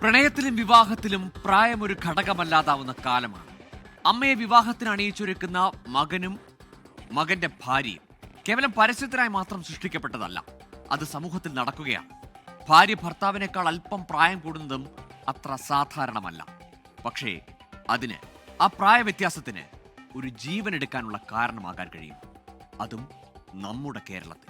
പ്രണയത്തിലും വിവാഹത്തിലും പ്രായമൊരു ഘടകമല്ലാതാവുന്ന കാലമാണ്. അമ്മയെ വിവാഹത്തിന് അണിയിച്ചൊരുക്കുന്ന മകനും മകന്റെ ഭാര്യയും കേവലം പരസ്യത്തിനായി മാത്രം സൃഷ്ടിക്കപ്പെട്ടതല്ല, അത് സമൂഹത്തിൽ നടക്കുകയാണ്. ഭാര്യ ഭർത്താവിനേക്കാൾ അല്പം പ്രായം കൂടുന്നതും അത്ര സാധാരണമല്ല. പക്ഷേ അതിന്, ആ പ്രായ വ്യത്യാസത്തിന് ഒരു ജീവൻ എടുക്കാനുള്ള കാരണമാകാൻ കഴിയും. അതും നമ്മുടെ കേരളത്തിൽ.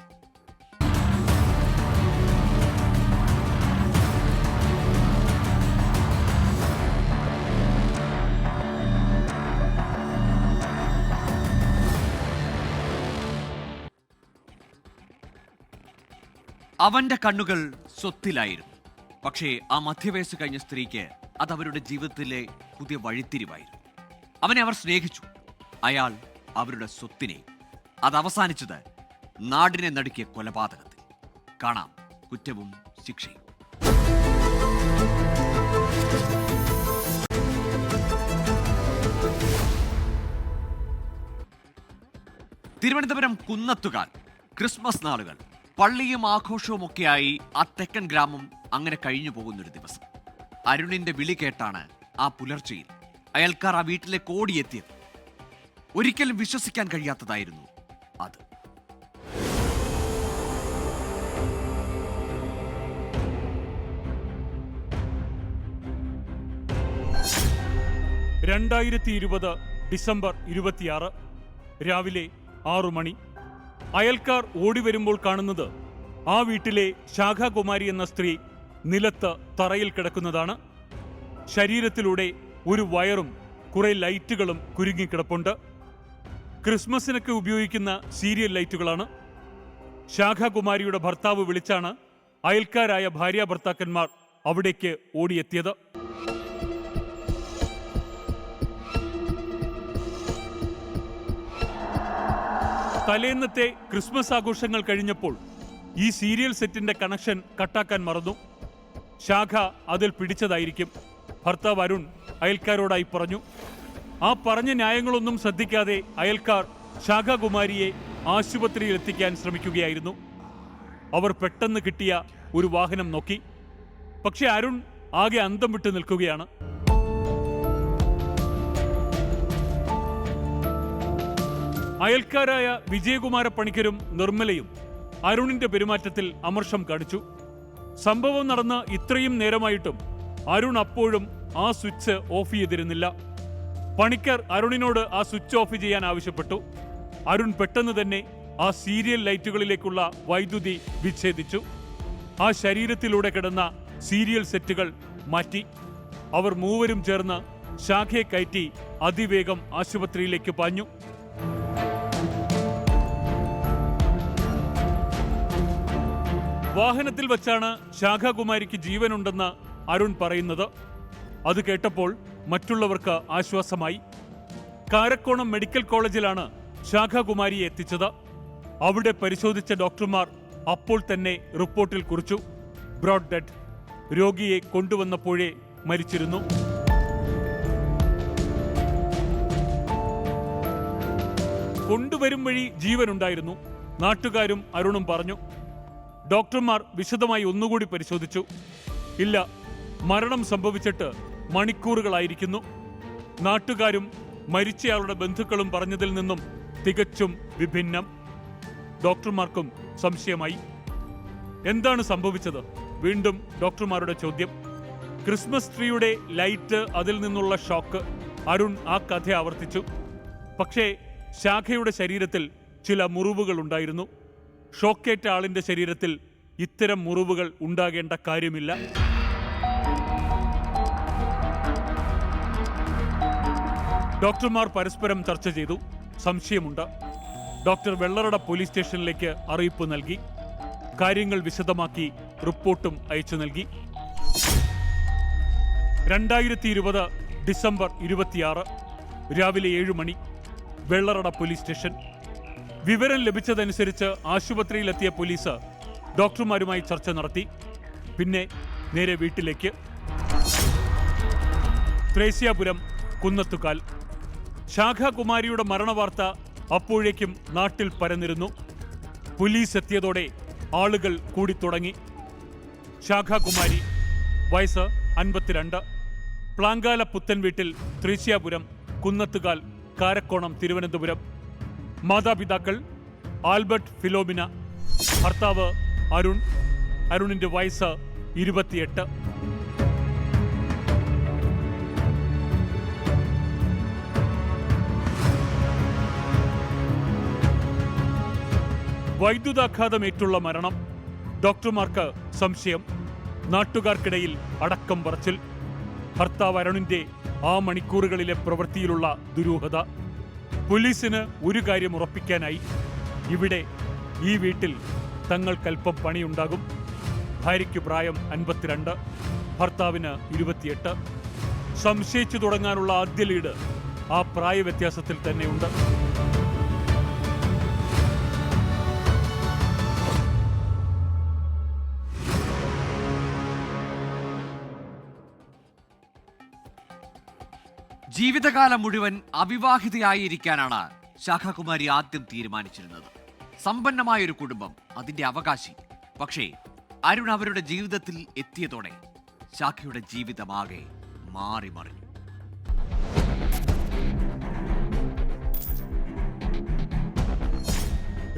അവന്റെ കണ്ണുകൾ സ്വത്തിലായിരുന്നു. പക്ഷേ ആ മധ്യവയസ്സ് കഴിഞ്ഞ സ്ത്രീക്ക് അത് അവരുടെ ജീവിതത്തിലെ പുതിയ വഴിത്തിരിവായിരുന്നു. അവനെ അവർ സ്നേഹിച്ചു, അയാൾ അവരുടെ സ്വത്തിനെ. അത് അവസാനിച്ചത് നാടിനെ നടുക്കിയ കൊലപാതകത്തിൽ. കാണാം കുറ്റവും ശിക്ഷയും. തിരുവനന്തപുരം കുന്നത്തുകാൽ ക്രിസ്മസ് നാളുകൾ, പള്ളിയും ആഘോഷവും ഒക്കെയായി ആ തെക്കൻ ഗ്രാമം അങ്ങനെ കഴിഞ്ഞു പോകുന്നൊരു ദിവസം. അരുണിന്റെ വിളി കേട്ടാണ് ആ പുലർച്ചയിൽ അയൽക്കാർ ആ വീട്ടിലേക്ക് ഓടിയെത്തിയത്. ഒരിക്കലും വിശ്വസിക്കാൻ കഴിയാത്തതായിരുന്നു അത്. ഡിസംബർ 26 രാവിലെ 6 മണി. അയൽക്കാർ ഓടിവരുമ്പോൾ കാണുന്നത് ആ വീട്ടിലെ ശാഖാകുമാരി എന്ന സ്ത്രീ നിലത്ത് തറയിൽ കിടക്കുന്നതാണ്. ശരീരത്തിലൂടെ ഒരു വയറും കുറെ ലൈറ്റുകളും കുരുങ്ങിക്കിടപ്പുണ്ട്. ക്രിസ്മസിനൊക്കെ ഉപയോഗിക്കുന്ന സീരിയൽ ലൈറ്റുകളാണ്. ശാഖാകുമാരിയുടെ ഭർത്താവ് വിളിച്ചാണ് അയൽക്കാരായ ഭാര്യാഭർത്താക്കന്മാർ അവിടേക്ക് ഓടിയെത്തിയത്. തലേന്നത്തെ ക്രിസ്മസ് ആഘോഷങ്ങൾ കഴിഞ്ഞപ്പോൾ ഈ സീരിയൽ സെറ്റിന്റെ കണക്ഷൻ കട്ടാക്കാൻ മറന്നു. ശാഖ അതിൽ പിടിച്ചതായിരിക്കും. ഭർത്താവ് അരുൺ അയൽക്കാരോടായി പറഞ്ഞു. ആ പറഞ്ഞ ന്യായങ്ങളൊന്നും ശ്രദ്ധിക്കാതെ അയൽക്കാർ ശാഖാകുമാരിയെ ആശുപത്രിയിൽ എത്തിക്കാൻ ശ്രമിക്കുകയായിരുന്നു. അവർ പെട്ടെന്ന് കിട്ടിയ ഒരു വാഹനം നോക്കി. പക്ഷെ അരുൺ ആകെ അന്തം വിട്ട് നിൽക്കുകയാണ്. അയൽക്കാരായ വിജയകുമാര പണിക്കരും നിർമ്മലയും അരുണിന്റെ പെരുമാറ്റത്തിൽ അമർഷം കാണിച്ചു. സംഭവം നടന്ന് ഇത്രയും നേരമായിട്ടും അരുൺ അപ്പോഴും ആ സ്വിച്ച് ഓഫ് ചെയ്തിരുന്നില്ല. പണിക്കർ അരുണിനോട് ആ സ്വിച്ച് ഓഫ് ചെയ്യാൻ ആവശ്യപ്പെട്ടു. അരുൺ പെട്ടെന്ന് തന്നെ ആ സീരിയൽ ലൈറ്റുകളിലേക്കുള്ള വൈദ്യുതി വിച്ഛേദിച്ചു. ആ ശരീരത്തിലൂടെ കിടന്ന സീരിയൽ സെറ്റുകൾ മാറ്റി. അവർ മൂവരും ചേർന്ന് ശാഖയെ കയറ്റി അതിവേഗം ആശുപത്രിയിലേക്ക് പാഞ്ഞു. വാഹനത്തിൽ വച്ചാണ് ശാഖാകുമാരിക്ക് ജീവനുണ്ടെന്ന് അരുൺ പറയുന്നത്. അത് കേട്ടപ്പോൾ മറ്റുള്ളവർക്ക് ആശ്വാസമായി. കാരക്കോണം മെഡിക്കൽ കോളേജിലാണ് ശാഖാകുമാരിയെ എത്തിച്ചത്. അവിടെ പരിശോധിച്ച ഡോക്ടർമാർ അപ്പോൾ തന്നെ റിപ്പോർട്ടിൽ കുറിച്ചു, ബ്രോഡ് ഡെഡ്. രോഗിയെ കൊണ്ടുവന്നപ്പോഴേ മരിച്ചിരുന്നു. കൊണ്ടുവരും വഴി ജീവനുണ്ടായിരുന്നു. നാട്ടുകാരും അരുണും പറഞ്ഞു. ഡോക്ടർമാർ വിശദമായി ഒന്നുകൂടി പരിശോധിച്ചു. ഇല്ല, മരണം സംഭവിച്ചിട്ട് മണിക്കൂറുകളായിരിക്കുന്നു. നാട്ടുകാരും മരിച്ചയാളുടെ ബന്ധുക്കളും പറഞ്ഞതിൽ നിന്നും തികച്ചും വിഭിന്നം. ഡോക്ടർമാർക്കും സംശയമായി. എന്താണ് സംഭവിച്ചത്? വീണ്ടും ഡോക്ടർമാരുടെ ചോദ്യം. ക്രിസ്മസ് ട്രീയുടെ ലൈറ്റ്, അതിൽ നിന്നുള്ള ഷോക്ക്. അരുൺ ആ കഥ ആവർത്തിച്ചു. പക്ഷേ ശാഖയുടെ ശരീരത്തിൽ ചില മുറിവുകൾ ഉണ്ടായിരുന്നു. ഷോക്കേറ്റ ആളിന്റെ ശരീരത്തിൽ ഇത്തരം മുറിവുകൾ ഉണ്ടാകേണ്ട കാര്യമില്ല. ഡോക്ടർമാർ പരസ്പരം ചർച്ച ചെയ്തു. സംശയമുണ്ട്. ഡോക്ടർ വെള്ളറട പോലീസ് സ്റ്റേഷനിലേക്ക് അറിയിപ്പ് നൽകി. കാര്യങ്ങൾ വിശദമാക്കി റിപ്പോർട്ടും അയച്ചു നൽകി. 2020 ഡിസംബർ 26 രാവിലെ 7 മണി, വെള്ളറട പോലീസ് സ്റ്റേഷൻ. വിവരം ലഭിച്ചതനുസരിച്ച് ആശുപത്രിയിലെത്തിയ പോലീസ് ഡോക്ടർമാരുമായി ചർച്ച നടത്തി. പിന്നെ നേരെ വീട്ടിലേക്ക്. ത്രേസ്യാപുരം കുന്നത്തുകാൽ. ശാഖാകുമാരിയുടെ മരണവാർത്ത അപ്പോഴേക്കും നാട്ടിൽ പരന്നിരുന്നു. പോലീസ് എത്തിയതോടെ ആളുകൾ കൂടിത്തുടങ്ങി. ശാഖാകുമാരി, വയസ്സ് 52, പ്ലാങ്കാല പുത്തൻ വീട്ടിൽ ത്രീശ്യാപുരം, കുന്നത്തുകാൽ, കാരക്കോണം, തിരുവനന്തപുരം. മാതാപിതാക്കൾ ആൽബർട്ട്, ഫിലോമിന. ഭർത്താവ് അരുൺ. അരുണിന്റെ വയസ്സ് 28. വൈദ്യുതാഘാതമേറ്റുള്ള മരണം. ഡോക്ടർമാർക്ക് സംശയം. നാട്ടുകാർക്കിടയിൽ അടക്കം പറച്ചിൽ. ഭർത്താവ് അരുണിന്റെ ആ മണിക്കൂറുകളിലെ പ്രവൃത്തിയിലുള്ള ദുരൂഹത. പോലീസിന് ഒരു കാര്യം ഉറപ്പിക്കാനായി. ഇവിടെ ഈ വീട്ടിൽ തങ്ങൾക്കല്പം പണിയുണ്ടാകും. ഭാര്യയ്ക്ക് പ്രായം 52, ഭർത്താവിന് 28. സംശയിച്ചു തുടങ്ങാനുള്ള ആദ്യ ലീഡ് ആ പ്രായവ്യത്യാസത്തിൽ തന്നെയുണ്ട്. ജീവിതകാലം മുഴുവൻ അവിവാഹിതയായിരിക്കാനാണ് ശാഖാകുമാരി ആദ്യം തീരുമാനിച്ചിരുന്നത്. സമ്പന്നമായൊരു കുടുംബം, അതിന്റെ അവകാശി. പക്ഷേ അരുൺ അവരുടെ ജീവിതത്തിൽ എത്തിയതോടെ ശാഖയുടെ ജീവിതമാകെ മാറി മറിഞ്ഞു.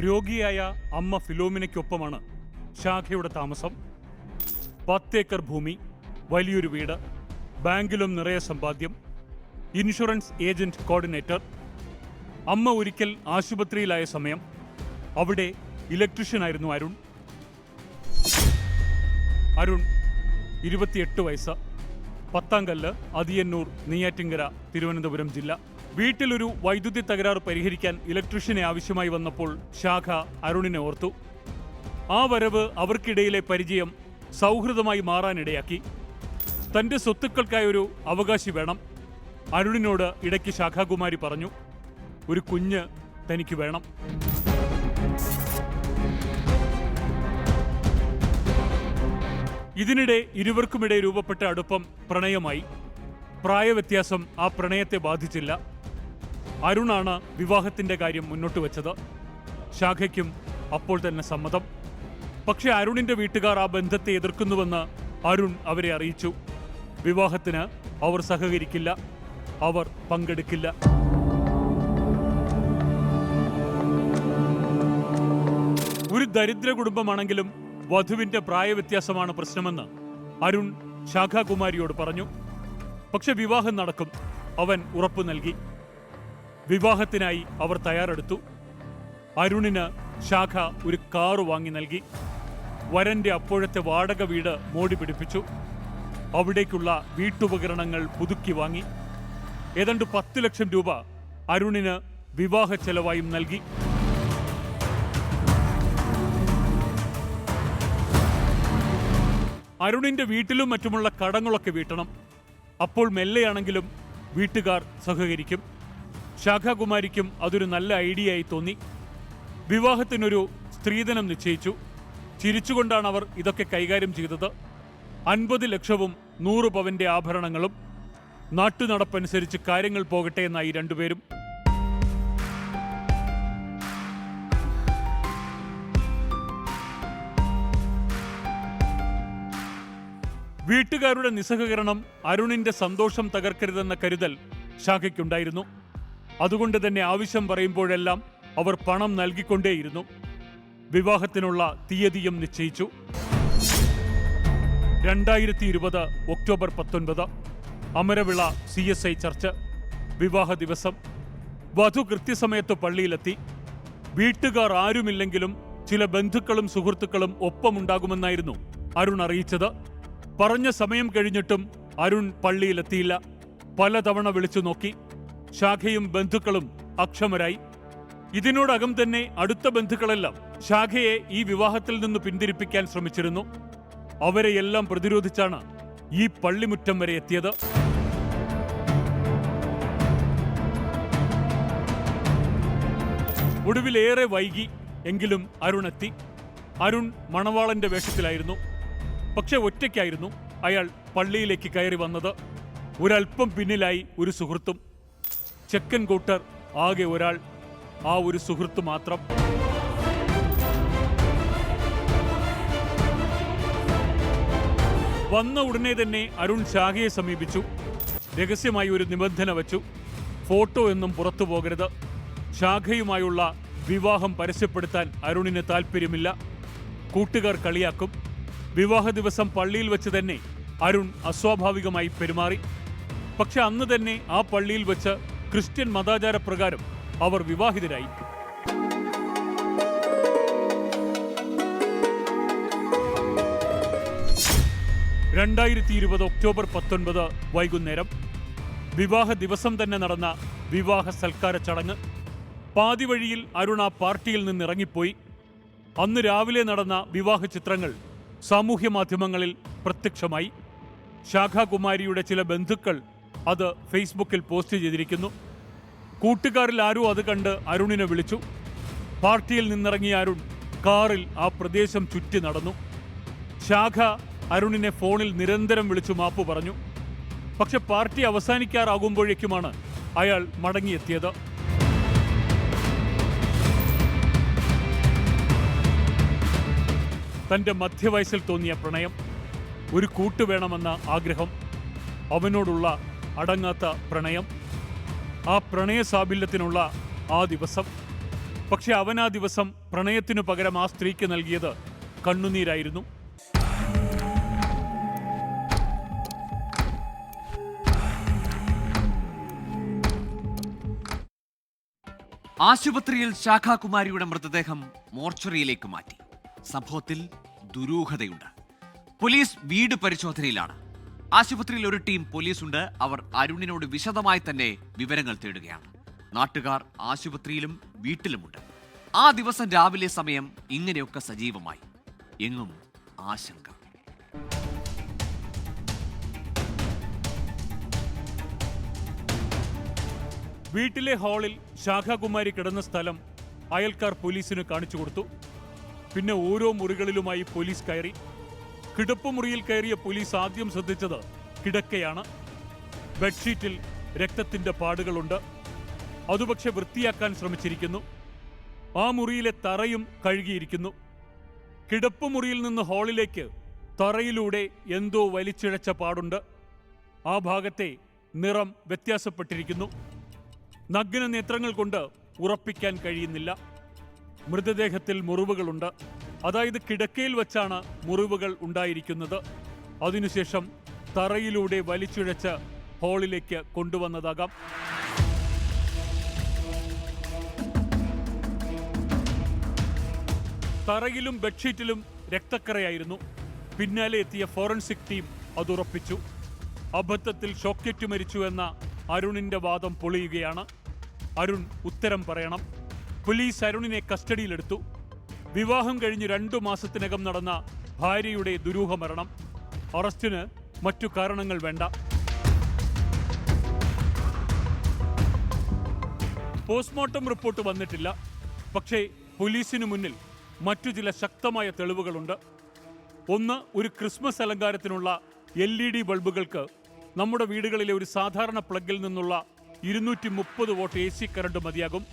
രോഗിയായ അമ്മ ഫിലോമിനയ്ക്കൊപ്പമാണ് ശാഖയുടെ താമസം. 10 ഏക്കർ ഭൂമി, വലിയൊരു വീട്, ബാങ്കിലും നിറയെ സമ്പാദ്യം, ഇൻഷുറൻസ് ഏജന്റ് കോർഡിനേറ്റർ. അമ്മ ഒരിക്കൽ ആശുപത്രിയിലായ സമയം അവിടെ ഇലക്ട്രീഷ്യനായിരുന്നു അരുൺ. 28 വയസ്സ്, പത്താംകല്ല്, അതിയന്നൂർ, നെയ്യാറ്റിങ്കര, തിരുവനന്തപുരം ജില്ല. വീട്ടിലൊരു വൈദ്യുതി തകരാറ് പരിഹരിക്കാൻ ഇലക്ട്രീഷ്യനെ ആവശ്യമായി വന്നപ്പോൾ ശാഖ അരുണിനെ ഓർത്തു. ആ വരവ് അവർക്കിടയിലെ പരിചയം സൗഹൃദമായി മാറാനിടയാക്കി. തന്റെ സ്വത്തുക്കൾക്കായൊരു അവകാശി വേണം. അരുണിനോട് ഇടയ്ക്ക് ശാഖാകുമാരി പറഞ്ഞു, ഒരു കുഞ്ഞ് തനിക്ക് വേണം. ഇതിനിടെ ഇരുവർക്കുമിടെ രൂപപ്പെട്ട അടുപ്പം പ്രണയമായി. പ്രായവ്യത്യാസം ആ പ്രണയത്തെ ബാധിച്ചില്ല. അരുണാണ് വിവാഹത്തിന്റെ കാര്യം മുന്നോട്ട് വെച്ചത്. ശാഖയ്ക്കും അപ്പോൾ തന്നെ സമ്മതം. പക്ഷെ അരുണിന്റെ വീട്ടുകാർ ആ ബന്ധത്തെ എതിർക്കുന്നുവെന്ന് അരുൺ അവരെ അറിയിച്ചു. വിവാഹത്തിന് അവർ സഹകരിക്കില്ല, അവർ പങ്കെടുക്കില്ല. ഒരു ദരിദ്ര കുടുംബമാണെങ്കിലും വധുവിന്റെ പ്രായവ്യത്യാസമാണ് പ്രശ്നമെന്ന് അരുൺ ശാഖാകുമാരിയോട് പറഞ്ഞു. പക്ഷെ വിവാഹം നടക്കും, അവൻ ഉറപ്പു നൽകി. വിവാഹത്തിനായി അവർ തയ്യാറെടുത്തു. അരുണിന് ശാഖ ഒരു കാറ് വാങ്ങി നൽകി. വരന്റെ അപ്പോഴത്തെ വാടക വീട് മോടി പിടിപ്പിച്ചു. അവിടേക്കുള്ള വീട്ടുപകരണങ്ങൾ പുതുക്കി വാങ്ങി. ഏതാണ്ട് 10 ലക്ഷം രൂപ അരുണിന് വിവാഹ ചെലവായും നൽകി. അരുണിന്റെ വീട്ടിലും മറ്റുമുള്ള കടങ്ങളൊക്കെ വീട്ടണം. അപ്പോൾ മെല്ലെയാണെങ്കിലും വീട്ടുകാർ സഹകരിക്കും. ശാഖാകുമാരിക്കും അതൊരു നല്ല ഐഡിയയായി തോന്നി. വിവാഹത്തിനൊരു സ്ത്രീധനം നിശ്ചയിച്ചു. ചിരിച്ചുകൊണ്ടാണ് അവർ ഇതൊക്കെ കൈകാര്യം ചെയ്തത്. 50 ലക്ഷവും 100 പവന്റെ ആഭരണങ്ങളും. നാട്ടുനടപ്പനുസരിച്ച് കാര്യങ്ങൾ പോകട്ടെ എന്നായി രണ്ടുപേരും. വീട്ടുകാരുടെ നിസ്സഹകരണം അരുണിന്റെ സന്തോഷം തകർക്കരുതെന്ന കരുതൽ ശാഖയ്ക്കുണ്ടായിരുന്നു. അതുകൊണ്ട് തന്നെ ആവശ്യം പറയുമ്പോഴെല്ലാം അവർ പണം നൽകിക്കൊണ്ടേയിരുന്നു. വിവാഹത്തിനുള്ള തീയതിയും നിശ്ചയിച്ചു. 2020 ഒക്ടോബർ 19, അമരവിള CSI ചർച്ച്. വിവാഹ ദിവസം. വധു കൃത്യസമയത്ത് പള്ളിയിലെത്തി. വീട്ടുകാർ ആരുമില്ലെങ്കിലും ചില ബന്ധുക്കളും സുഹൃത്തുക്കളും ഒപ്പമുണ്ടാകുമെന്നായിരുന്നു അരുൺ അറിയിച്ചത്. പറഞ്ഞ സമയം കഴിഞ്ഞിട്ടും അരുൺ പള്ളിയിലെത്തിയില്ല. പലതവണ വിളിച്ചു നോക്കി. ശാഖയും ബന്ധുക്കളും അക്ഷമരായി. ഇതിനോടകം തന്നെ അടുത്ത ബന്ധുക്കളെല്ലാം ശാഖയെ ഈ വിവാഹത്തിൽ നിന്ന് പിന്തിരിപ്പിക്കാൻ ശ്രമിച്ചിരുന്നു. അവരെയെല്ലാം പ്രതിരോധിച്ചാണ് ഈ പള്ളിമുറ്റം വരെ എത്തിയത്. ഒടുവിലേറെ വൈകി എങ്കിലും അരുൺ എത്തി. അരുൺ മണവാളന്റെ വേഷത്തിലായിരുന്നു. പക്ഷെ ഒറ്റയ്ക്കായിരുന്നു അയാൾ പള്ളിയിലേക്ക് കയറി വന്നത്. ഒരൽപ്പം പിന്നിലായി ഒരു സുഹൃത്തും. ചെക്കൻ കൂട്ടർ ആകെ ഒരാൾ, ആ ഒരു സുഹൃത്ത് മാത്രം. വന്ന ഉടനെ തന്നെ അരുൺ ശാഖയെ സമീപിച്ചു. രഹസ്യമായി ഒരു നിബന്ധന വച്ചു. ഫോട്ടോ എന്നും പുറത്തു പോകരുത്. ശാഖയുമായുള്ള വിവാഹം പരസ്യപ്പെടുത്താൻ അരുണിന് താല്പര്യമില്ല. കൂട്ടുകാർ കളിയാക്കും. വിവാഹ ദിവസം പള്ളിയിൽ വെച്ച് തന്നെ അരുൺ അസ്വാഭാവികമായി പെരുമാറി. പക്ഷെ അന്ന് തന്നെ ആ പള്ളിയിൽ വെച്ച് ക്രിസ്ത്യൻ മതാചാരപ്രകാരം അവർ വിവാഹിതരായി. ഒക്ടോബർ 19 വൈകുന്നേരം വിവാഹ ദിവസം തന്നെ നടന്ന വിവാഹ സൽക്കാര ചടങ്ങ്. പാതി വഴിയിൽ അരുൺ ആ പാർട്ടിയിൽ നിന്നിറങ്ങിപ്പോയി. അന്ന് രാവിലെ നടന്ന വിവാഹ ചിത്രങ്ങൾ സാമൂഹ്യ മാധ്യമങ്ങളിൽ പ്രത്യക്ഷമായി. ശാഖാകുമാരിയുടെ ചില ബന്ധുക്കൾ അത് ഫേസ്ബുക്കിൽ പോസ്റ്റ് ചെയ്തിരിക്കുന്നു. കൂട്ടുകാരിൽ ആരോ അത് കണ്ട് അരുണിനെ വിളിച്ചു. പാർട്ടിയിൽ നിന്നിറങ്ങിയ അരുൺ കാറിൽ ആ പ്രദേശം ചുറ്റി നടന്നു. ശാഖ അരുണിനെ ഫോണിൽ നിരന്തരം വിളിച്ചു മാപ്പ് പറഞ്ഞു. പക്ഷെ പാർട്ടി അവസാനിക്കാറാകുമ്പോഴേക്കുമാണ് അയാൾ മടങ്ങിയെത്തിയത്. തന്റെ മധ്യവയസ്സിൽ തോന്നിയ പ്രണയം, ഒരു കൂട്ടുവേണമെന്ന ആഗ്രഹം, അവനോടുള്ള അടങ്ങാത്ത പ്രണയം, ആ പ്രണയ സാഫല്യത്തിനുള്ള ആ ദിവസം. പക്ഷെ അവൻ ആ ദിവസം പ്രണയത്തിനു പകരം ആ സ്ത്രീക്ക് നൽകിയത് കണ്ണുനീരായിരുന്നു. ആശുപത്രിയിൽ ശാഖാകുമാരിയുടെ മൃതദേഹം മോർച്ചറിയിലേക്ക് മാറ്റി. സംഭവത്തിൽ ദുരൂഹതയുണ്ട്. പോലീസ് വീട് പരിശോധനയിലാണ്. ആശുപത്രിയിൽ ഒരു ടീം പോലീസുണ്ട്. അവർ അരുണിനോട് വിശദമായി തന്നെ വിവരങ്ങൾ തേടുകയാണ്. നാട്ടുകാർ ആശുപത്രിയിലും വീട്ടിലുമുണ്ട്. ആ ദിവസം രാവിലെ സമയം ഇങ്ങനെയൊക്കെ സജീവമായി. എങ്ങും ആശങ്ക. വീട്ടിലെ ഹാളിൽ ശാഖാകുമാരി കിടന്ന സ്ഥലം അയൽക്കാർ പോലീസിന് കാണിച്ചു കൊടുത്തു. പിന്നെ ഓരോ മുറികളിലുമായി പോലീസ് കയറി. കിടപ്പുമുറിയിൽ കയറിയ പോലീസ് ആദ്യം ശ്രദ്ധിച്ചത് കിടക്കയാണ്. ബെഡ്ഷീറ്റിൽ രക്തത്തിന്റെ പാടുകളുണ്ട്. അതുപക്ഷെ വൃത്തിയാക്കാൻ ശ്രമിച്ചിരിക്കുന്നു. ആ മുറിയിലെ തറയും കഴുകിയിരിക്കുന്നു. കിടപ്പുമുറിയിൽ നിന്ന് ഹാളിലേക്ക് തറയിലൂടെ എന്തോ വലിച്ചിഴച്ച പാടുണ്ട്. ആ ഭാഗത്തെ നിറം വ്യത്യാസപ്പെട്ടിരിക്കുന്നു. നഗ്ന നേത്രങ്ങൾ കൊണ്ട് ഉറപ്പിക്കാൻ കഴിയുന്നില്ല. മൃതദേഹത്തിൽ മുറിവുകളുണ്ട്. അതായത് കിടക്കയിൽ വച്ചാണ് മുറിവുകൾ ഉണ്ടായിരിക്കുന്നത്. അതിനുശേഷം തറയിലൂടെ വലിച്ചിഴച്ച് ഹാളിലേക്ക് കൊണ്ടുവന്നതാകാം. തറയിലും ബെഡ്ഷീറ്റിലും രക്തക്കറയായിരുന്നു. പിന്നാലെ എത്തിയ ഫോറൻസിക് ടീം അതുറപ്പിച്ചു. അബദ്ധത്തിൽ ഷോക്കേറ്റ് മരിച്ചു എന്ന അരുണിന്റെ വാദം പൊളിയുകയാണ്. അരുൺ ഉത്തരം പറയണം. പോലീസ് അരുണിനെ കസ്റ്റഡിയിലെടുത്തു. വിവാഹം കഴിഞ്ഞ് 2 മാസത്തിനകം നടന്ന ഭാര്യയുടെ ദുരൂഹ മരണം. അറസ്റ്റിന് മറ്റു കാരണങ്ങൾ വേണ്ട. പോസ്റ്റ്മോർട്ടം റിപ്പോർട്ട് വന്നിട്ടില്ല. പക്ഷേ പോലീസിനു മുന്നിൽ മറ്റു ചില ശക്തമായ തെളിവുകളുണ്ട്. ഒന്ന്, ഒരു ക്രിസ്മസ് അലങ്കാരത്തിനുള്ള LED ബൾബുകൾക്ക് നമ്മുടെ വീടുകളിലെ ഒരു സാധാരണ പ്ലഗിൽ നിന്നുള്ള 230 വോട്ട് AC കറണ്ട് മതിയാകും.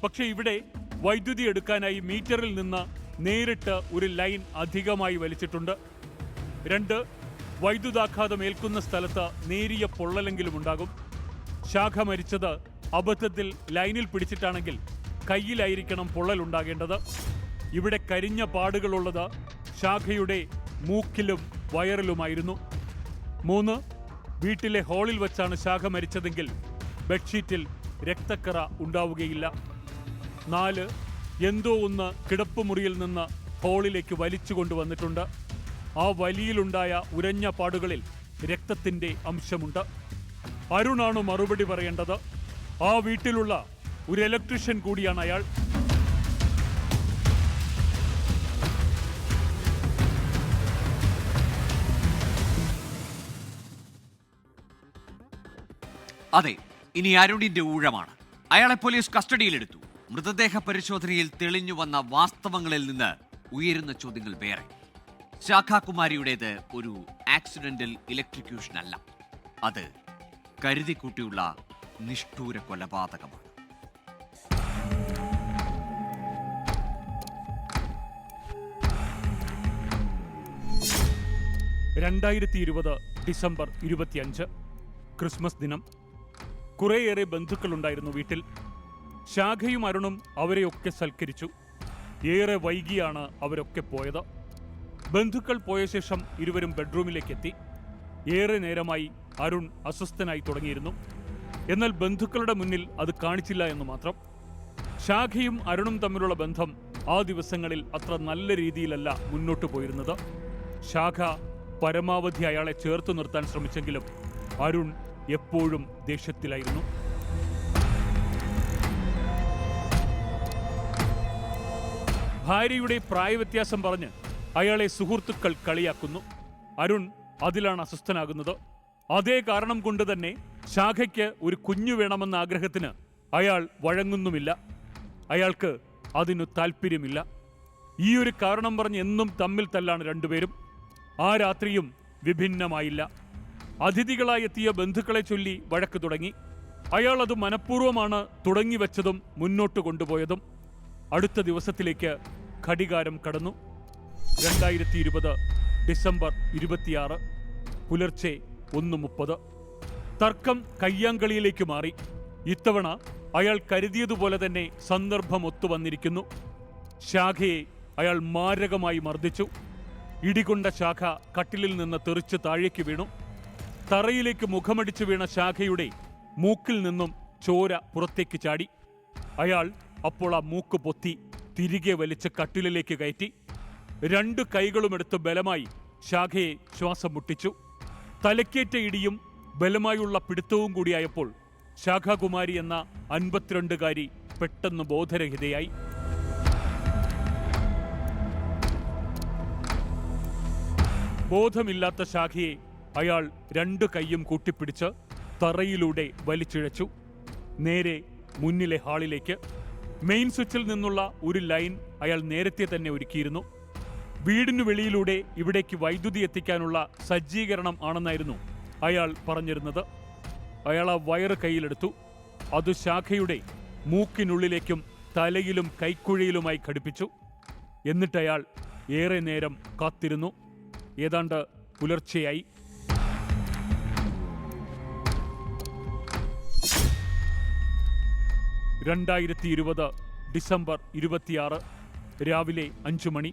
പക്ഷേ ഇവിടെ വൈദ്യുതി എടുക്കാനായി മീറ്ററിൽ നിന്ന് നേരിട്ട് ഒരു ലൈൻ അധികമായി വലിച്ചിട്ടുണ്ട്. 2, വൈദ്യുതാഘാതം ഏൽക്കുന്ന സ്ഥലത്ത് നേരിയ പൊള്ളലെങ്കിലും ഉണ്ടാകും. ശാഖ മരിച്ചത് അബദ്ധത്തിൽ ലൈനിൽ പിടിച്ചിട്ടാണെങ്കിൽ കയ്യിലായിരിക്കണം പൊള്ളലുണ്ടാകേണ്ടത്. ഇവിടെ കരിഞ്ഞ പാടുകളുള്ളത് ശാഖയുടെ മൂക്കിലും വയറിലുമായിരുന്നു. 3, വീട്ടിലെ ഹാളിൽ വച്ചാണ് ശാഖ മരിച്ചതെങ്കിൽ ബെഡ്ഷീറ്റിൽ രക്തക്കറ ഉണ്ടാവുകയില്ല. 4, എന്തോ ഒന്ന് കിടപ്പുമുറിയിൽ നിന്ന് ഹാളിലേക്ക് വലിച്ചു കൊണ്ടുവന്നിട്ടുണ്ട്. ആ വലിയിലുണ്ടായ ഉരഞ്ഞ പാടുകളിൽ രക്തത്തിന്റെ അംശമുണ്ട്. അരുണാണ് മറുപടി പറയേണ്ടത്. ആ വീട്ടിലുള്ള ഒരു ഇലക്ട്രീഷ്യൻ കൂടിയാണ് അയാൾ. അതെ, ഇനി അരുണിന്റെ ഊഴമാണ്. അയാളെ പോലീസ് കസ്റ്റഡിയിലെടുത്തു. മൃതദേഹ പരിശോധനയിൽ തെളിഞ്ഞു വന്ന വാസ്തവങ്ങളിൽ നിന്ന് ഉയരുന്ന ചോദ്യങ്ങൾ വേറെ. ശാഖാകുമാരിയുടേത് ഒരു ആക്സിഡന്റൽ ഇലക്ട്രിക്യൂഷൻ അല്ല. അത് കരുതിക്കൂട്ടിയുള്ള നിഷ്ഠൂര കൊലപാതകമാണ്. 2020 ഡിസംബർ 25 ക്രിസ്മസ് ദിനം. കുറേയേറെ ബന്ധുക്കളുണ്ടായിരുന്നു വീട്ടിൽ. ശാഖയും അരുണും അവരെയൊക്കെ സൽക്കരിച്ചു. ഏറെ വൈകിയാണ് അവരൊക്കെ പോയത്. ബന്ധുക്കൾ പോയ ശേഷം ഇരുവരും ബെഡ്റൂമിലേക്കെത്തി. ഏറെ നേരമായി അരുൺ അസ്വസ്ഥനായി തുടങ്ങിയിരുന്നു. എന്നാൽ ബന്ധുക്കളുടെ മുന്നിൽ അത് കാണിച്ചില്ല എന്ന് മാത്രം. ശാഖയും അരുണും തമ്മിലുള്ള ബന്ധം ആ ദിവസങ്ങളിൽ അത്ര നല്ല രീതിയിലല്ല മുന്നോട്ടു പോയിരുന്നത്. ശാഖ പരമാവധി അയാളെ ചേർത്തു നിർത്താൻ ശ്രമിച്ചെങ്കിലും അരുൺ എപ്പോഴും ദേഷ്യത്തിലായിരുന്നു. ഭാര്യയുടെ പ്രായവ്യത്യാസം പറഞ്ഞ് അയാളെ സുഹൃത്തുക്കൾ കളിയാക്കുന്നു. അരുൺ അതിലാണ് അസ്വസ്ഥനാകുന്നത്. അതേ കാരണം കൊണ്ട് തന്നെ ശാഖയ്ക്ക് ഒരു കുഞ്ഞു വേണമെന്ന ആഗ്രഹത്തിന് അയാൾ വഴങ്ങുന്നുമില്ല. അയാൾക്ക് അതിനു താല്പര്യമില്ല. ഈ ഒരു കാരണം പറഞ്ഞ് എന്നും തമ്മിൽ തല്ലാണ് രണ്ടുപേരും. ആ രാത്രിയും വിഭിന്നമായില്ല. അതിഥികളായി എത്തിയ ബന്ധുക്കളെ ചൊല്ലി വഴക്ക് തുടങ്ങി. അയാൾ അത് മനഃപൂർവ്വമാണ് തുടങ്ങിവെച്ചതും മുന്നോട്ട് കൊണ്ടുപോയതും. അടുത്ത ദിവസത്തിലേക്ക് ഘടികാരം കടന്നു. 2020 ഡിസംബർ 26 പുലർച്ചെ 1:30. തർക്കം കയ്യാങ്കളിയിലേക്ക് മാറി. ഇത്തവണ അയാൾ കരുതിയതുപോലെ തന്നെ സന്ദർഭം ഒത്തുവന്നിരിക്കുന്നു. ശാഖയെ അയാൾ മാരകമായി മർദ്ദിച്ചു. ഇടികൊണ്ട ശാഖ കട്ടിലിൽ നിന്ന് തെറിച്ച് താഴേക്ക് വീണു. തറയിലേക്ക് മുഖമടിച്ചു വീണ ശാഖയുടെ മൂക്കിൽ നിന്നും ചോര പുറത്തേക്ക് ചാടി. അയാൾ അപ്പോൾ ആ മൂക്ക് പൊത്തി തിരികെ വലിച്ച് കട്ടിലിലേക്ക് കയറ്റി. 2 കൈകളുമെടുത്ത് ബലമായി ശാഖയെ ശ്വാസം മുട്ടിച്ചു. തലക്കേറ്റ ഇടിയും ബലമായുള്ള പിടുത്തവും കൂടിയായപ്പോൾ ശാഖാകുമാരി എന്ന 52കാരി പെട്ടെന്ന് ബോധരഹിതയായി. ബോധമില്ലാത്ത ശാഖയെ അയാൾ 2 കൈയും കൂട്ടിപ്പിടിച്ച് തറയിലൂടെ വലിച്ചിഴച്ചു. നേരെ മുന്നിലെ ഹാളിലേക്ക്. മെയിൻ സ്വിച്ചിൽ നിന്നുള്ള ഒരു ലൈൻ അയാൾ നേരത്തെ തന്നെ ഒരുക്കിയിരുന്നു. വീടിനു വെളിയിലൂടെ ഇവിടേക്ക് വൈദ്യുതി എത്തിക്കാനുള്ള സജ്ജീകരണം ആണെന്നായിരുന്നു അയാൾ പറഞ്ഞിരുന്നത്. അയാൾ ആ വയറ് കയ്യിലെടുത്തു. അത് ശാഖയുടെ മൂക്കിനുള്ളിലേക്കും തലയിലും കൈക്കുഴിയിലുമായി ഘടിപ്പിച്ചു. എന്നിട്ടയാൾ ഏറെ നേരം കാത്തിരുന്നു. ഏതാണ്ട് പുലർച്ചെയായി. ഡിസംബർ 26 രാവിലെ 5 മണി.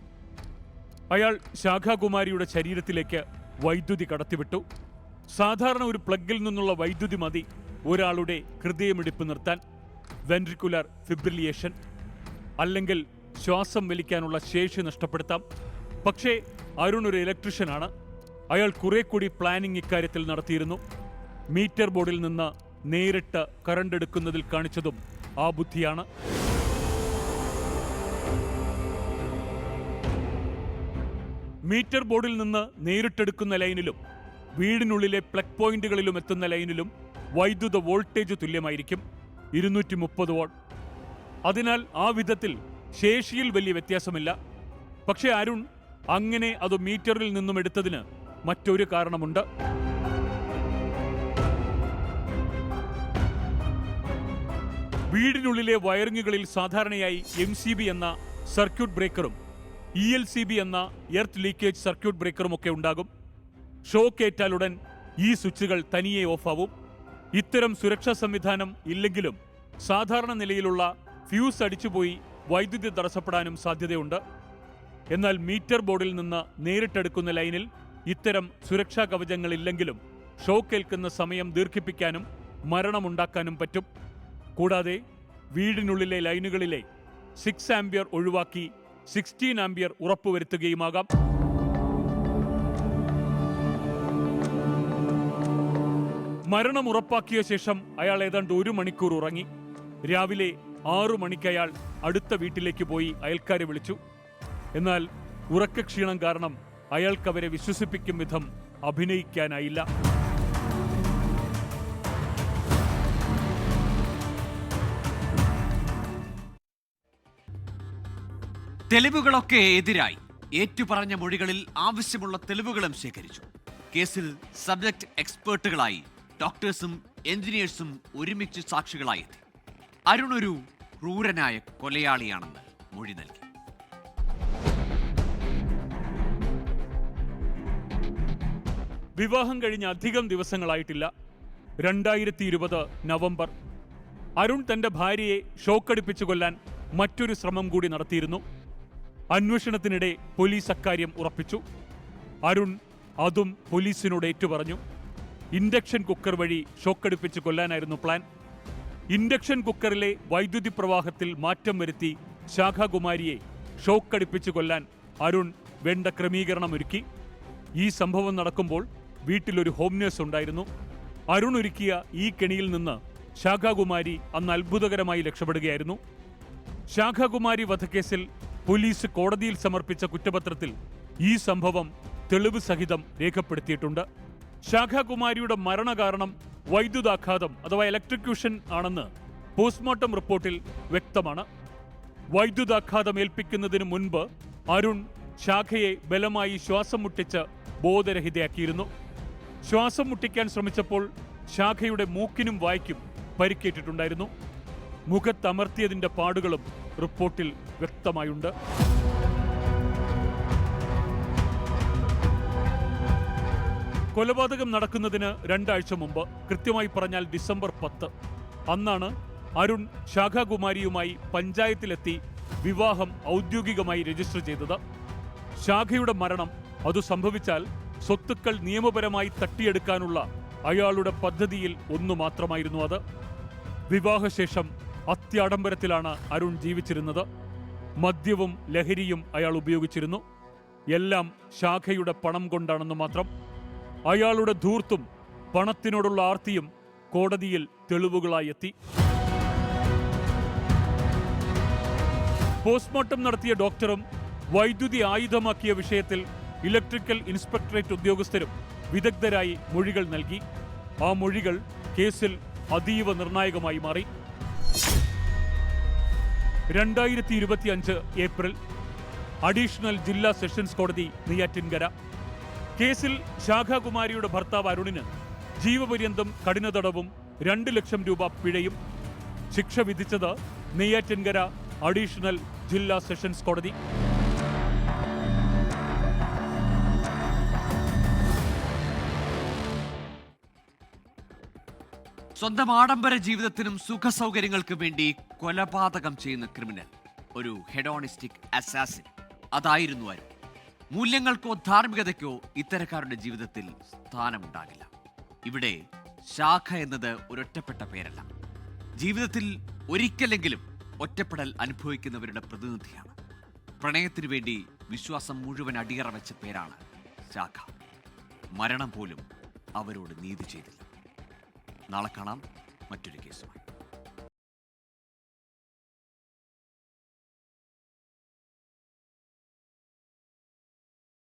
അയാൾ ശാഖാകുമാരിയുടെ ശരീരത്തിലേക്ക് വൈദ്യുതി കടത്തിവിട്ടു. സാധാരണ ഒരു പ്ലഗിൽ നിന്നുള്ള വൈദ്യുതി മതി ഒരാളുടെ ഹൃദയമിടിപ്പ് നിർത്താൻ. വെൻട്രിക്കുലർ ഫിബ്രിലിയേഷൻ, അല്ലെങ്കിൽ ശ്വാസം വലിക്കാനുള്ള ശേഷി നഷ്ടപ്പെടുത്താം. പക്ഷേ അരുൺ ഒരു ഇലക്ട്രീഷ്യനാണ്. അയാൾ കുറെ കൂടി പ്ലാനിംഗ് ഇക്കാര്യത്തിൽ നടത്തിയിരുന്നു. മീറ്റർ ബോർഡിൽ നിന്ന് നേരിട്ട് കറണ്ട് എടുക്കുന്നതിൽ കാണിച്ചതും ആ ബുദ്ധിയാണ്. മീറ്റർ ബോർഡിൽ നിന്ന് നേരിട്ടെടുക്കുന്ന ലൈനിലും വീടിനുള്ളിലെ പ്ലഗ് പോയിന്റുകളിലും എത്തുന്ന ലൈനിലും വൈദ്യുത വോൾട്ടേജ് തുല്യമായിരിക്കും, 230 വാട്ട്. അതിനാൽ ആ വിധത്തിൽ ശേഷിയിൽ വലിയ വ്യത്യാസമില്ല. പക്ഷേ അരുൺ അങ്ങനെ അത് മീറ്ററിൽ നിന്നും എടുത്തതിന് മറ്റൊരു കാരണമുണ്ട്. വീടിനുള്ളിലെ വയറിങ്ങുകളിൽ സാധാരണയായി MCB എന്ന സർക്യൂട്ട് ബ്രേക്കറും ELCB എന്ന എർത്ത് ലീക്കേജ് സർക്യൂട്ട് ബ്രേക്കറും ഒക്കെ ഉണ്ടാകും. ഷോക്ക് ഏറ്റാലുടൻ ഈ സ്വിച്ചുകൾ തനിയെ ഓഫാവും. ഇത്തരം സുരക്ഷാ സംവിധാനം ഇല്ലെങ്കിലും സാധാരണ നിലയിലുള്ള ഫ്യൂസ് അടിച്ചുപോയി വൈദ്യുതി തടസ്സപ്പെടാനും സാധ്യതയുണ്ട്. എന്നാൽ മീറ്റർ ബോർഡിൽ നിന്ന് നേരിട്ടെടുക്കുന്ന ലൈനിൽ ഇത്തരം സുരക്ഷാ കവചങ്ങളില്ലെങ്കിലും ഷോക്കേൽക്കുന്ന സമയം ദീർഘിപ്പിക്കാനും മരണമുണ്ടാക്കാനും പറ്റും. കൂടാതെ വീടിനുള്ളിലെ ലൈനുകളിലെ 6 ആംപിയർ ഒഴിവാക്കി 16 ആംപിയർ ഉറപ്പുവരുത്തുകയുമാകാം. മരണം ഉറപ്പാക്കിയ ശേഷം അയാൾ ഏതാണ്ട് 1 മണിക്കൂർ ഉറങ്ങി. രാവിലെ 6 മണിക്ക് അയാൾ അടുത്ത വീട്ടിലേക്ക് പോയി അയൽക്കാരെ വിളിച്ചു. എന്നാൽ ഉറക്കക്ഷീണം കാരണം അയാൾക്കവരെ വിശ്വസിപ്പിക്കും വിധം അഭിനയിക്കാനായില്ല. തെളിവുകളൊക്കെ എതിരായി. ഏറ്റുപറഞ്ഞ മൊഴികളിൽ ആവശ്യമുള്ള തെളിവുകളും ശേഖരിച്ചു. കേസിൽ സബ്ജക്ട് എക്സ്പേർട്ടുകളായി ഡോക്ടേഴ്സും എഞ്ചിനീയേഴ്സും ഒരുമിച്ച് സാക്ഷികളായി എത്തി. അരുൺ ഒരു ക്രൂരനായ കൊലയാളിയാണെന്ന് മൊഴി നൽകി. വിവാഹം കഴിഞ്ഞ് അധികം ദിവസങ്ങളായിട്ടില്ല. 2020 നവംബർ. അരുൺ തന്റെ ഭാര്യയെ ഷോക്കടിപ്പിച്ചു കൊല്ലാൻ മറ്റൊരു ശ്രമം കൂടി നടത്തിയിരുന്നു. അന്വേഷണത്തിനിടെ പോലീസ് അക്കാര്യം ഉറപ്പിച്ചു. അരുൺ അതും പോലീസിനോട് ഏറ്റുപറഞ്ഞു. ഇൻഡക്ഷൻ കുക്കർ വഴി ഷോക്കടിപ്പിച്ച് കൊല്ലാനായിരുന്നു പ്ലാൻ. ഇൻഡക്ഷൻ കുക്കറിലെ വൈദ്യുതി പ്രവാഹത്തിൽ മാറ്റം വരുത്തി ശാഖാകുമാരിയെ ഷോക്കടിപ്പിച്ച് കൊല്ലാൻ അരുൺ വേണ്ട ക്രമീകരണം ഒരുക്കി. ഈ സംഭവം നടക്കുമ്പോൾ വീട്ടിലൊരു ഹോം നേഴ്സ് ഉണ്ടായിരുന്നു. അരുൺ ഒരുക്കിയ ഈ കെണിയിൽ നിന്ന് ശാഖാകുമാരി അന്ന് അത്ഭുതകരമായി രക്ഷപ്പെടുകയായിരുന്നു. ശാഖാകുമാരി വധക്കേസിൽ പോലീസ് കോടതിയിൽ സമർപ്പിച്ച കുറ്റപത്രത്തിൽ ഈ സംഭവം തെളിവ് സഹിതം രേഖപ്പെടുത്തിയിട്ടുണ്ട്. ശാഖാകുമാരിയുടെ മരണകാരണം വൈദ്യുതാഘാതം അഥവാ ഇലക്ട്രിക്യൂഷൻ ആണെന്ന് പോസ്റ്റ്മോർട്ടം റിപ്പോർട്ടിൽ വ്യക്തമാണ്. വൈദ്യുതാഘാതം ഏൽപ്പിക്കുന്നതിന് മുൻപ് അരുൺ ശാഖയെ ബലമായി ശ്വാസം മുട്ടിച്ച് ബോധരഹിതയാക്കിയിരുന്നു. ശ്വാസം മുട്ടിക്കാൻ ശ്രമിച്ചപ്പോൾ ശാഖയുടെ മൂക്കിനും വായ്ക്കും പരിക്കേറ്റിട്ടുണ്ടായിരുന്നു. മുഖത്തമർത്തിയതിന്റെ പാടുകളും റിപ്പോർട്ടിൽ വ്യക്തമായുണ്ട്. കൊലപാതകം നടക്കുന്നതിന് 2 ആഴ്ച മുമ്പ്, കൃത്യമായി പറഞ്ഞാൽ ഡിസംബർ 10, അന്നാണ് അരുൺ ശാഖാകുമാരിയുമായി പഞ്ചായത്തിലെത്തി വിവാഹം ഔദ്യോഗികമായി രജിസ്റ്റർ ചെയ്തത്. ശാഖയുടെ മരണം അത് സംഭവിച്ചാൽ സ്വത്തുക്കൾ നിയമപരമായി തട്ടിയെടുക്കാനുള്ള അയാളുടെ പദ്ധതിയിൽ ഒന്നു മാത്രമായിരുന്നു അത്. വിവാഹശേഷം അത്യാഡംബരത്തിലാണ് അരുൺ ജീവിച്ചിരുന്നത്. മദ്യവും ലഹരിയും അയാൾ ഉപയോഗിച്ചിരുന്നു. എല്ലാം ശാഖയുടെ പണം കൊണ്ടാണെന്ന് മാത്രം. അയാളുടെ ധൂർത്തും പണത്തിനോടുള്ള ആർത്തിയും കോടതിയിൽ തെളിവുകളായി എത്തി. പോസ്റ്റ്മോർട്ടം നടത്തിയ ഡോക്ടറും വൈദ്യുതി ആയുധമാക്കിയ വിഷയത്തിൽ ഇലക്ട്രിക്കൽ ഇൻസ്പെക്ടറേറ്റ് ഉദ്യോഗസ്ഥരും വിദഗ്ധരായി മൊഴികൾ നൽകി. ആ മൊഴികൾ കേസിൽ അതീവ നിർണായകമായി മാറി. 2025 ഏപ്രിൽ അഡീഷണൽ ജില്ലാ സെഷൻസ് കോടതി നെയ്യാറ്റിൻകര. കേസിൽ ശാഖാകുമാരിയുടെ ഭർത്താവ് അരുണിന് ജീവപര്യന്തം കഠിന തടവും 2 ലക്ഷം രൂപ പിഴയും. ശിക്ഷ വിധിച്ചത് നെയ്യാറ്റിൻകര അഡീഷണൽ ജില്ലാ സെഷൻസ് കോടതി. സ്വന്തം ആഡംബര ജീവിതത്തിനും സുഖസൗകര്യങ്ങൾക്കും വേണ്ടി കൊലപാതകം ചെയ്യുന്ന ക്രിമിനൽ, ഒരു ഹെഡോണിസ്റ്റിക് അസാസിൻ, അതായിരുന്നു അരുൺ. മൂല്യങ്ങൾക്കോ ധാർമ്മികതയ്ക്കോ ഇത്തരക്കാരുടെ ജീവിതത്തിൽ സ്ഥാനമുണ്ടാകില്ല. ഇവിടെ ശാഖ എന്നത് ഒരൊറ്റപ്പെട്ട പേരല്ല. ജീവിതത്തിൽ ഒരിക്കലെങ്കിലും ഒറ്റപ്പെടൽ അനുഭവിക്കുന്നവരുടെ പ്രതിനിധിയാണ്. പ്രണയത്തിനു വേണ്ടി വിശ്വാസം മുഴുവൻ അടിയറ വെച്ച പേരാണ് ശാഖ. മരണം പോലും അവരോട് നീതി ചെയ്തില്ല. നാളെ കാണാം മറ്റൊരു കേസുമായി.